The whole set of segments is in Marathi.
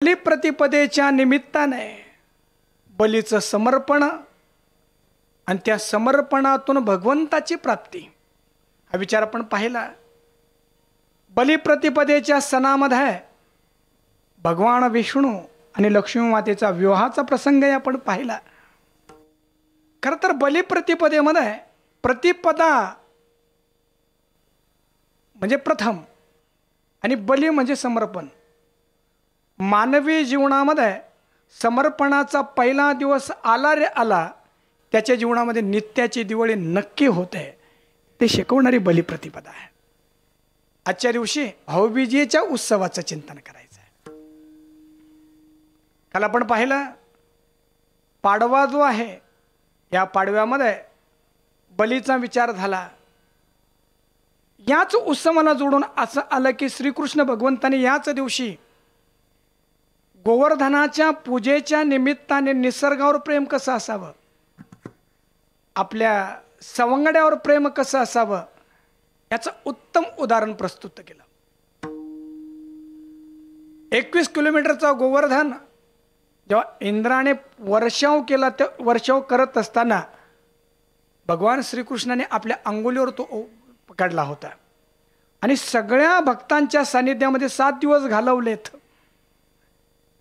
बलिप्रतिपदेच्या निमित्ताने बलीचं समर्पण आणि त्या समर्पणातून भगवंताची प्राप्ती हा विचार आपण पाहिला। बलिप्रतिपदेच्या सणामध्ये भगवान विष्णू आणि लक्ष्मी मातेचा विवाहाचा प्रसंग आपण पाहिला। खरं तर बलिप्रतिपदेमध्ये प्रतिपदा म्हणजे प्रथम आणि बली म्हणजे समर्पण। मानवी जीवनामध्ये समर्पणाचा पहिला दिवस आला रे आला, त्याच्या जीवनामध्ये नित्याची दिवाळी नक्की होते ते शिकवणारी बलिप्रतिपदा आहे। आजच्या दिवशी भाऊबीजेच्या उत्सवाचं चिंतन करायचं आहे। काल आपण पाहिलं पाडवा जो आहे, या पाडव्यामध्ये बलीचा विचार झाला। याच उत्सवाला जोडून असं आलं की श्रीकृष्ण भगवंताने याच दिवशी गोवर्धनाच्या पूजेच्या निमित्ताने निसर्गावर प्रेम कसं असावं, आपल्या सवंगड्यावर प्रेम कसं असावं याचं उत्तम उदाहरण प्रस्तुत केलं। 21 किलोमीटरचा गोवर्धन जेव्हा इंद्राने वर्षाव केला, ते वर्षाव करत असताना भगवान श्रीकृष्णाने आपल्या अंगुलीवर तो पकडला होता आणि सगळ्या भक्तांच्या सानिध्यामध्ये 7 दिवस घालवलेत।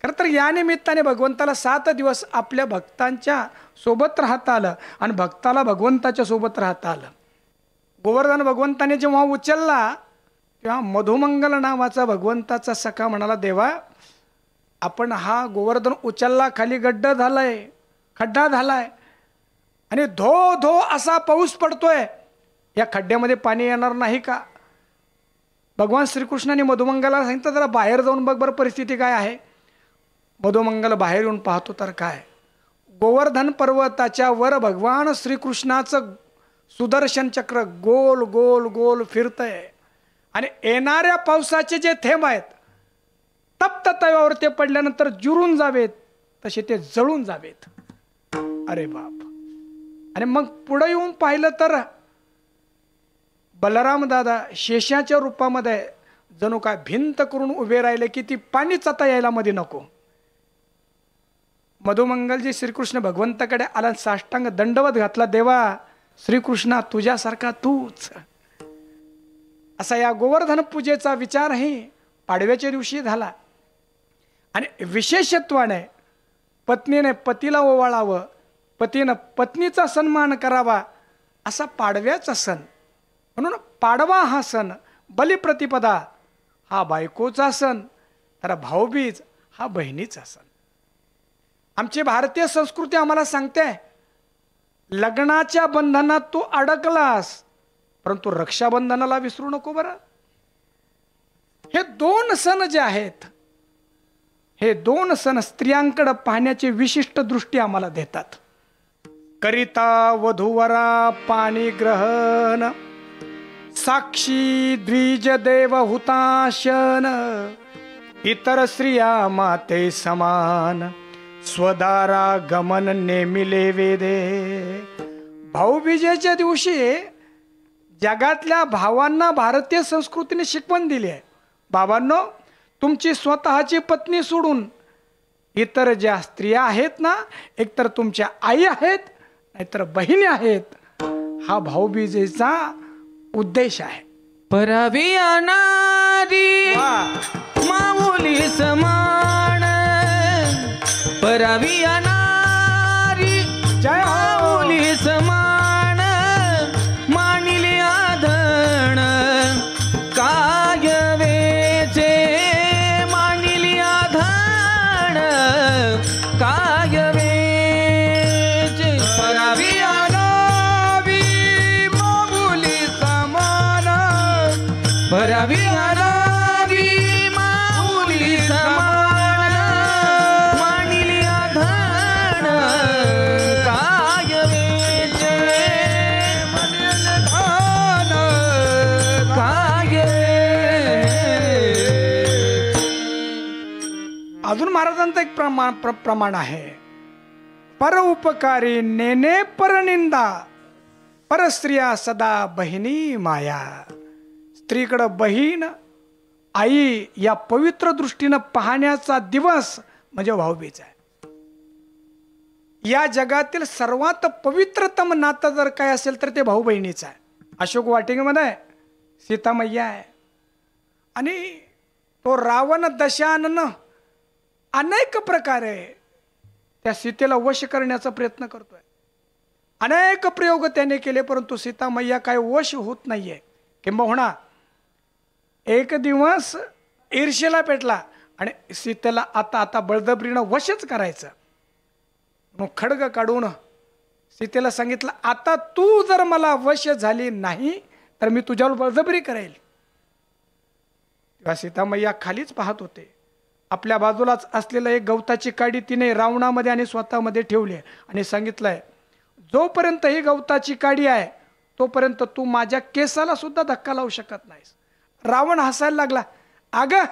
खरं तर या निमित्ताने भगवंताला 7 दिवस आपल्या भक्तांच्या सोबत राहता आलं आणि भक्ताला भगवंताच्या सोबत राहता आलं। गोवर्धन भगवंताने जेव्हा उचलला तेव्हा मधुमंगल नावाचा भगवंताचा सखा म्हणाला, देवा आपण हा गोवर्धन उचलला, खाली गड्डा झालाय, खड्डा झालाय आणि धो धो असा पाऊस पडतोय, या खड्ड्यामध्ये पाणी येणार नाही का? भगवान श्रीकृष्णाने मधुमंगलाला सांगितलं, जरा बाहेर जाऊन बघ बरं परिस्थिती काय आहे। मधुमंगल बाहेर येऊन पाहतो तर काय, गोवर्धन पर्वताच्या वर भगवान श्रीकृष्णाचं सुदर्शन चक्र गोल गोल गोल फिरतंय आणि येणाऱ्या पावसाचे जे थेंब आहेत तप्त तव्यावर ते पडल्यानंतर जुरून जावेत तसे ते जळून जावेत। अरे बाप! आणि मग पुढे येऊन पाहिलं तर बलराम दादा शेषाच्या रूपामध्ये जणू काय भिंत करून उभे राहिले की ती पाणीच आता यायला मध्ये नको। मधुमंगलजी श्रीकृष्ण भगवंताकडे आला, साष्टांग दंडवत घातला, देवा श्रीकृष्णा तुझ्यासारखा तूच। असा या गोवर्धन पूजेचा विचारही पाडव्याच्या दिवशी झाला आणि विशेषत्वाने पत्नीने पतीला ओवाळावं, पतीनं पत्नीचा सन्मान करावा, असा पाडव्याचा सण। म्हणून पाडवा हा सण, बलिप्रतिपदा हा बायकोचा सण, तर भाऊबीज हा बहिणीचा सण। आमची भारतीय संस्कृती आम्हाला सांगते लग्नाच्या बंधनात तू अडकलास परंतु रक्षाबंधनाला विसरू नको बरं। हे 2 सण जे आहेत, हे 2 सण स्त्रियांकडे पाहण्याची विशिष्ट दृष्टी आम्हाला देतात। करिता वधूवरा पाणी ग्रहण, साक्षी द्विज देव हुताशन, इतर स्त्रिया माते समान, स्वदारा गमन नेमिले वेदे। भाऊबीजेच्या दिवशी जगातल्या भावांना भारतीय संस्कृतीने शिकवण दिली आहे, बाबांनो तुमची स्वतःची पत्नी सोडून इतर ज्या स्त्रिया आहेत ना, एकतर तुमच्या आई आहेत नाहीतर बहिणी आहेत, हा भाऊबीजेचा उद्देश आहे। परावी अनारी माऊली समान, परावी अनारी जय माऊली समान, मानिले आधण काय वेचे, मानिले आधण काय वेचे। परावी अनारी माऊली समान, परावी अनारी माऊली समान, अजून महाराजांचं एक प्रमाण आहे, पर उपकारी नेने परनिंदा, परस्त्रिया सदा बहिणी माया। स्त्रीकडं बहीण आई या पवित्र दृष्टीनं पाहण्याचा दिवस म्हणजे भाऊबीज आहे. या जगातील सर्वात पवित्रतम नातं जर काय असेल तर ते भाऊ बहिणीचं आहे. अशोक वाटिकेमध्ये सीता मैया आहे आणि तो रावण दशानन अनेक प्रकारे त्या सीतेला वश करण्याचा प्रयत्न करतोय. अनेक प्रयोग त्याने केले परंतु सीता मैया काय वश होत नाहीये. किंबहुना एक दिवस ईर्षेला पेटला आणि सीतेला आता बळजबरीनं वशच करायचं. मग खड्ग काढून सीतेला सांगितलं, आता तू जर मला वश झाली नाही तर मी तुझ्यावर बळजबरी करेल. तेव्हा सीता मैया खालीच पाहत होते. आपल्या बाजूलाच असलेलं एक गवताची काडी तिने रावणामध्ये आणि स्वतःमध्ये ठेवली आणि सांगितलंय, जोपर्यंत ही गवताची काडी आहे तोपर्यंत तू माझ्या केसाला सुद्धा धक्का लावू शकत नाहीस. रावण हसायला लागला, अगं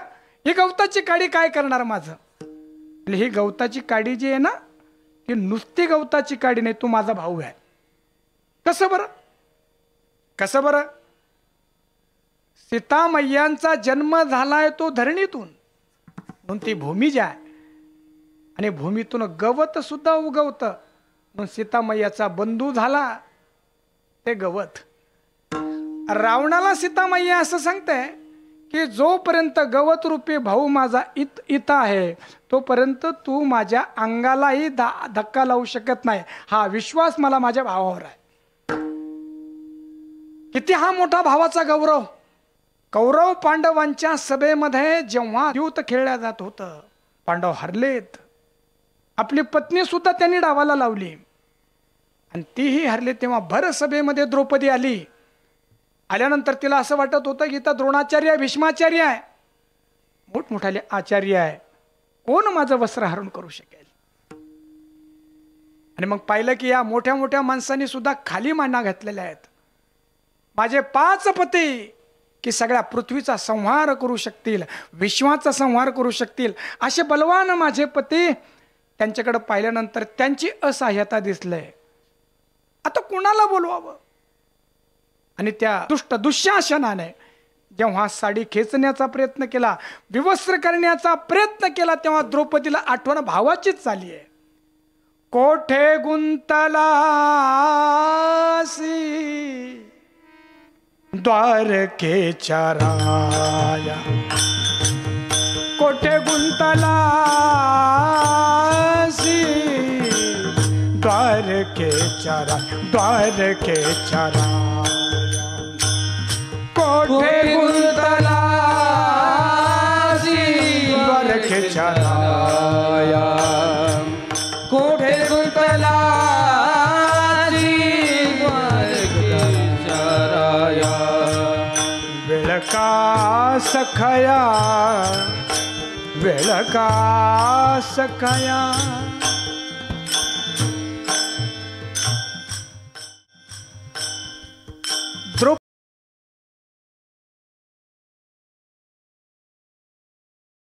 ही गवताची काडी काय करणार माझं? ही गवताची काडी जी आहे ना ती नुसती गवताची काडी नाही, तू माझा भाऊ आहे. कसं बरं? कसं बरं? सीता मैयांचा जन्म झालाय तो धरणीतून, म्हणून ती भूमी जी आहे आणि भूमीतून गवत सुद्धा उगवतं, म्हणून सीता मैयाचा बंधू झाला ते गवत. रावणाला सीता मैया असं सांगते की जोपर्यंत गवत रूपी भाऊ माझा इथं आहे तोपर्यंत तू माझ्या अंगालाही धक्का लावू शकत नाही. हा विश्वास मला माझ्या भावावर आहे. किती हा मोठा भावाचा गौरव. कौरव पांडवांच्या सभेमध्ये जेव्हा युद्ध खेळल्या जात होतं, पांडव हरलेत. आपली पत्नी सुद्धा त्यांनी डावाला लावली आणि तीही हरली. तेव्हा भर सभेमध्ये द्रौपदी आली. आल्यानंतर तिला असं वाटत होतं की इथं द्रोणाचार्य आहे, भीष्माचार्य आहे, मोठमोठाले आचार्य आहे, कोण माझं वस्त्र हरण करू शकेल? आणि मग पाहिलं की या मोठ्या मोठ्या माणसांनी सुद्धा खाली माना घातलेल्या आहेत. माझे 5 पती की सगळ्या पृथ्वीचा संहार करू शकतील, विश्वाचा संहार करू शकतील असे बलवान माझे पती. त्यांच्याकडे पाहिल्यानंतर त्यांची असहाय्यता दिसले. आता कोणाला बोलवावं? आणि त्या दुष्ट दुःशासनाने जेव्हा साडी खेचण्याचा प्रयत्न केला, विवस्त्र करण्याचा प्रयत्न केला, तेव्हा द्रौपदीला आठवण भावाचीच झाली आहे. कोठे गुंतलासी द्वारकेच्या राया, कोठे गुंतलासी द्वारकेच्या राया, द्वारकेच्या राया, कोठे गुंतलासी द्वारकेच्या राया, कोठे गुंतलासी द्वारकेच्या राया. वेळ का सखया, वेळ का सखया,